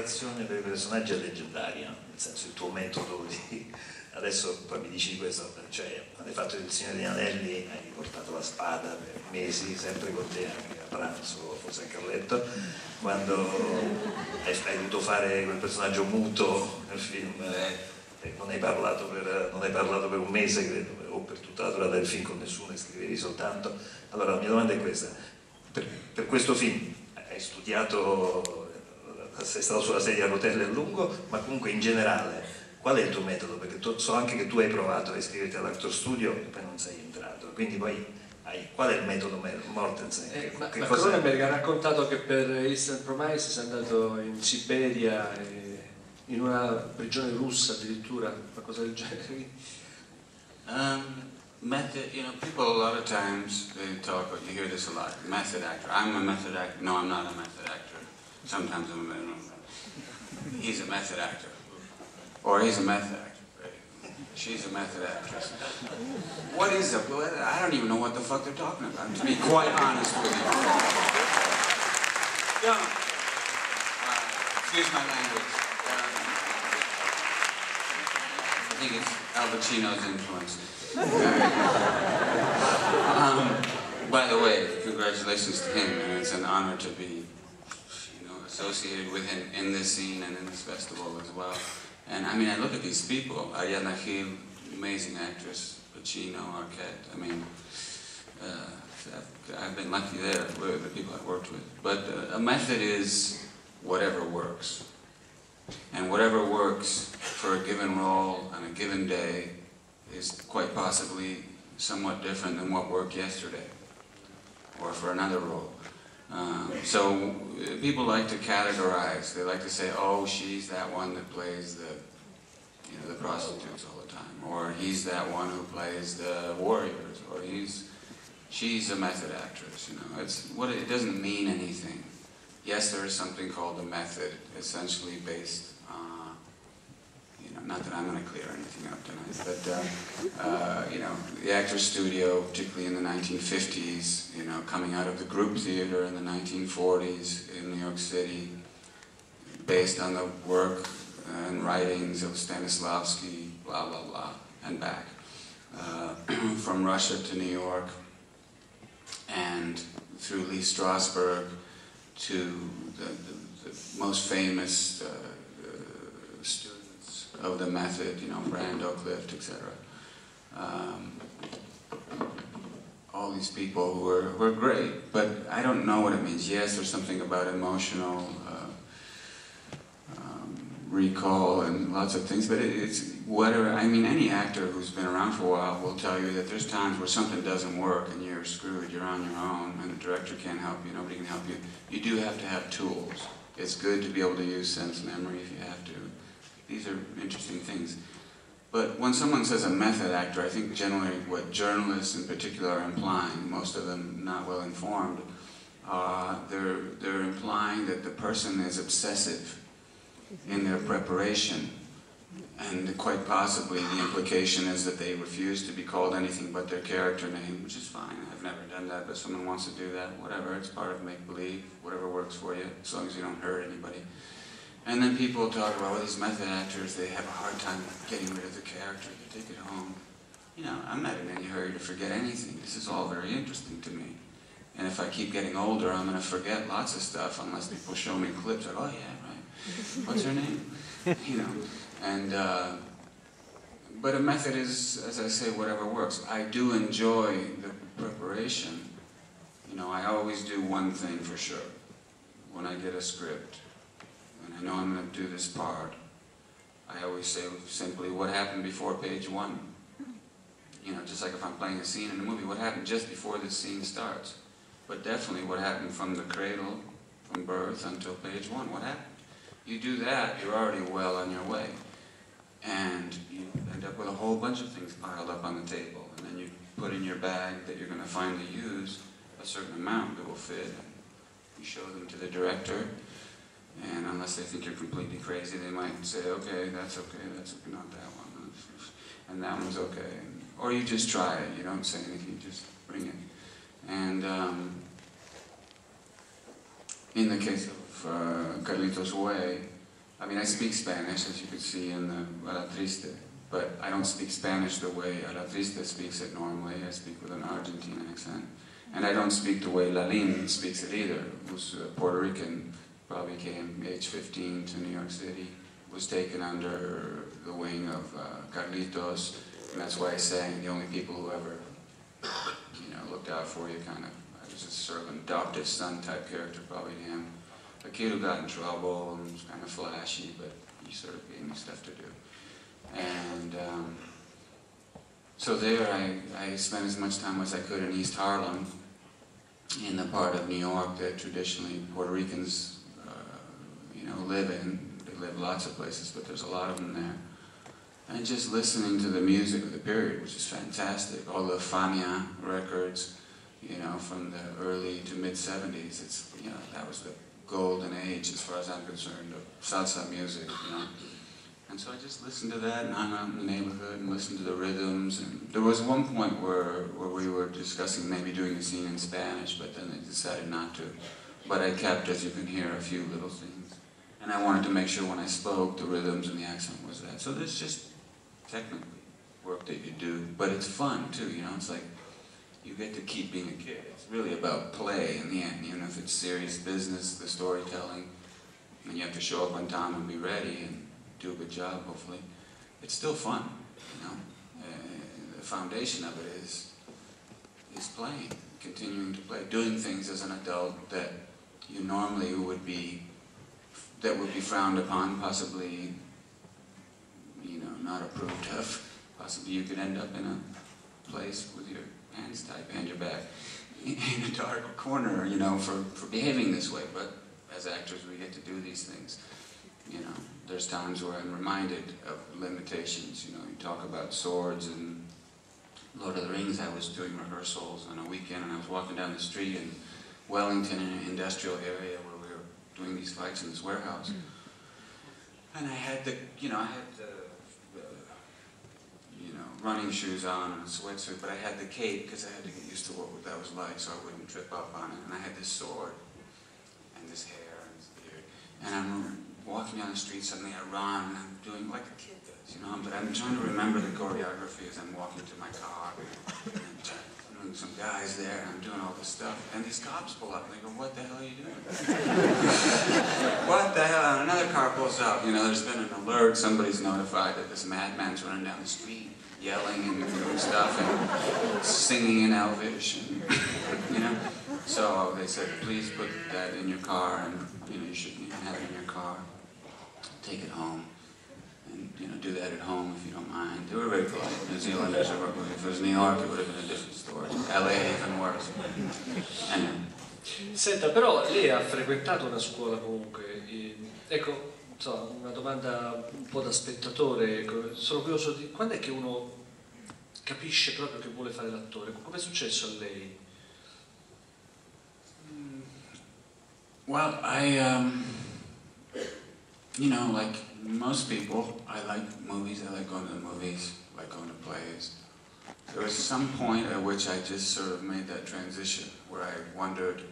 creazione per i personaggi è leggendaria, nel senso il tuo metodo di... Adesso poi mi dici questo, cioè hai fatto il Signore degli Anelli, hai portato la spada per mesi, sempre con te anche a pranzo, forse anche a letto, quando hai dovuto fare quel personaggio muto nel film, non hai parlato per un mese, credo, o per tutta la durata del film con nessuno, e scrivevi soltanto. Allora la mia domanda è questa, per questo film hai studiato, sei stato sulla sedia a rotelle a lungo, ma comunque in generale qual è il tuo metodo? Perché so anche che tu hai provato a iscriverti all'Actor Studio e poi non sei entrato, quindi poi qual è il metodo Mortensen? Ma Cronenberg ha raccontato che per Eastern Promise sei andato in Siberia, in una prigione russa addirittura, qualcosa del genere. Method, you know, people a lot of times they talk, you hear this a lot, method actor. I'm a method actor. No, I'm not a method actor. Sometimes I'm a method actor. He's a method actor. Or he's a method actor. She's a method actress. What is a... I don't even know what the fuck they're talking about, to be quite honest with you. Excuse my language. I think it's Al Pacino's influence. By the way, congratulations to him, and it's an honor to be, you know, associated with him in this scene and in this festival as well. And I mean, I look at these people, Ariadna Gil, amazing actress, Pacino, Arquette, I mean, I've been lucky there with the people I've worked with. But a method is whatever works. And whatever works for a given role on a given day is quite possibly somewhat different than what worked yesterday, or for another role. So people like to categorize. They like to say, "Oh, she's that one that plays the, you know, the prostitutes all the time," or "He's that one who plays the warriors," or she's a method actress." You know, it doesn't mean anything. Yes, there is something called a method, essentially based. You know, not that I'm going to clear anything up tonight, but you know, the Actors Studio, particularly in the 1950s, you know, coming out of the group theater in the 1940s in New York City, based on the work and writings of Stanislavski, blah blah blah, and back, from Russia to New York, and through Lee Strasberg to the most famous students of the method, you know, Brando, Clift, etc. All these people who were great, but I don't know what it means. Yes, there's something about emotional recall and lots of things, but it's whatever. I mean, any actor who's been around for a while will tell you that there's times where something doesn't work and you're screwed, you're on your own, and the director can't help you, nobody can help you. You do have to have tools. It's good to be able to use sense memory if you have to. These are interesting things. But when someone says a method actor, I think generally what journalists in particular are implying, most of them not well informed, they're implying that the person is obsessive in their preparation, and quite possibly the implication is that they refuse to be called anything but their character name, which is fine. I've never done that, but someone wants to do that, whatever, it's part of make-believe, whatever works for you, as long as you don't hurt anybody. And then people talk about, well, these method actors, they have a hard time getting rid of the character, they take it home. You know, I'm not in any hurry to forget anything. This is all very interesting to me. And if I keep getting older, I'm going to forget lots of stuff unless people show me clips like, oh yeah, right, what's her name? You know, and, but a method is, as I say, whatever works. I do enjoy the preparation. You know, I always do one thing for sure. When I get a script, and I know I'm going to do this part, I always say simply, what happened before page 1? You know, just like if I'm playing a scene in a movie, what happened just before the scene starts? But definitely what happened from the cradle, from birth until page 1, what happened? You do that, you're already well on your way. And you end up with a whole bunch of things piled up on the table. And then you put in your bag that you're going to finally use a certain amount that will fit. And you show them to the director. And unless they think you're completely crazy, they might say, okay, that's not that one. And that one's okay. Or you just try it. You don't say anything, you just bring it. And in the case of Carlito's Way, I mean, I speak Spanish, as you could see in the La Triste, but I don't speak Spanish the way La Triste speaks it normally. I speak with an Argentine accent. And I don't speak the way Lalin speaks it either, who's Puerto Rican, probably came age 15 to New York City, was taken under the wing of Carlitos, and that's why I sang the only people who ever, looked out for you, kind of. I was a sort of an adopted son type character, probably to him. A kid who got in trouble and was kind of flashy, but he sort of gave me stuff to do. And so there I spent as much time as I could in East Harlem, in the part of New York that traditionally Puerto Ricans, live in. They live lots of places, but there's a lot of them there. And just listening to the music of the period, which is fantastic. All the Fania records, from the early to mid-70s, it's, that was the golden age, as far as I'm concerned, of salsa music, And so I just listened to that and hung out in the neighborhood and listened to the rhythms. And there was one point where we were discussing maybe doing a scene in Spanish, but then they decided not to. But I kept, as you can hear, a few little things. And I wanted to make sure when I spoke, the rhythms and the accent was that. So there's just technically work that you do, but it's fun too, It's like you get to keep being a kid. It's really about play in the end, even if it's serious business, the storytelling, and you have to show up on time and be ready and do a good job, hopefully. It's still fun, The foundation of it is playing, continuing to play, doing things as an adult that you normally would be frowned upon, possibly, not approved of. Possibly you could end up in a place with your hands tied behind your back, in a dark corner, for behaving this way. But as actors, we get to do these things. There's times where I'm reminded of limitations. You talk about swords and Lord of the Rings. I was doing rehearsals on a weekend, and I was walking down the street in Wellington, in an industrial area where we were doing these fights in this warehouse. And I had the running shoes on and a sweatsuit, but I had the cape because I had to get used to what that was like so I wouldn't trip up on it. And I had this sword and this hair and this beard. And I'm walking down the street, suddenly I run, and I'm doing like a kid does, but I'm trying to remember the choreography as I'm walking to my car. And some guys there, and I'm doing all this stuff, and these cops pull up, and they go, "What the hell are you doing?" What the hell? And another car pulls up. There's been an alert, somebody's notified that this madman's running down the street, yelling and doing stuff, and singing in Elvish, and, So they said, "Please put that in your car, and, you shouldn't even have it in your car. Take it home. And, do that at home if you don't mind." They were very polite. New Zealanders are, if it was New York, it would have been a different story. LA even worse. Anyway. Senta, però lei ha frequentato una scuola comunque. Ecco, una domanda un po' da spettatore. Sono curioso di quando è che uno capisce proprio che vuole fare l'attore? Come è successo a lei? Well, like most people, I like movies, I like going to the movies, I like going to plays. There was some point at which I just sort of made that transition, where I wondered,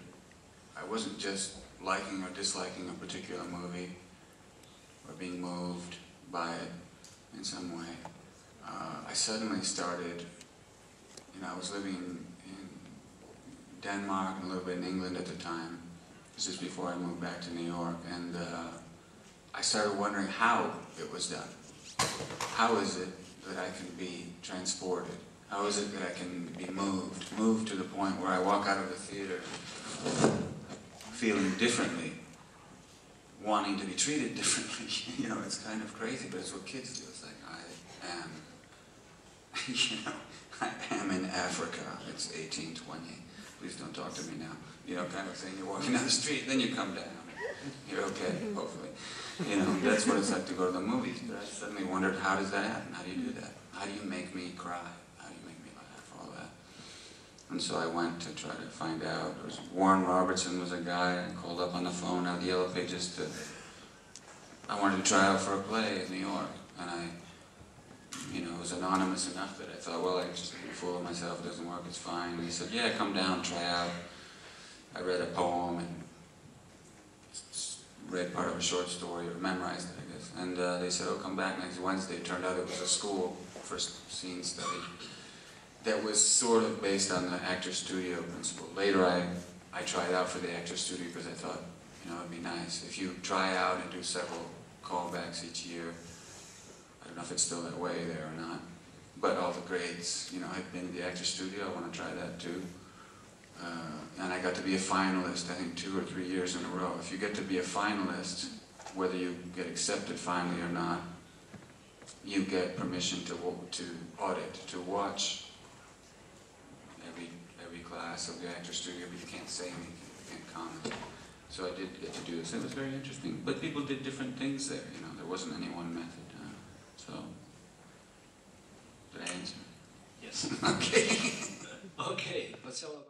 I wasn't just liking or disliking a particular movie, or being moved by it in some way. I suddenly started, I was living in Denmark and a little bit in England at the time. This is before I moved back to New York, and I started wondering how it was done. How is it that I can be transported? How is it that I can be moved to the point where I walk out of the theater feeling differently, wanting to be treated differently? It's kind of crazy, but it's what kids do. It's like, I am in Africa. It's 1820. Please don't talk to me now. Kind of thing. You're walking down the street, then you come down. You're okay, hopefully. That's what it's like to go to the movies. But I suddenly wondered, how does that happen? How do you do that? How do you make me cry? How do you make me laugh? All that. And so I went to try to find out. There was Warren Robertson was a guy I called up on the phone out of the Yellow Pages I wanted to try out for a play in New York. And it was anonymous enough that I thought, well, I just be a fool of myself. It doesn't work, it's fine. And he said, "Yeah, come down, try out." I read a poem and read part of a short story or memorized it, I guess. And they said, oh, come back next Wednesday. It turned out it was a school first scene study that was sort of based on the actor studio principle. Later I tried out for the actor studio because I thought, you know, it'd be nice. If you try out and do several callbacks each year, I don't know if it's still that way there or not, but all the grades, you know, I've been to the actor studio, I want to try that too. And I got to be a finalist, I think 2 or 3 years in a row. If you get to be a finalist, whether you get accepted finally or not, you get permission to audit, to watch every class of the actor studio, but you can't say anything, you can't comment. So I did get to do this. It was very interesting. But people did different things there, you know. There wasn't any one method. So, did I answer? Yes. Okay. Ok, passiamo alla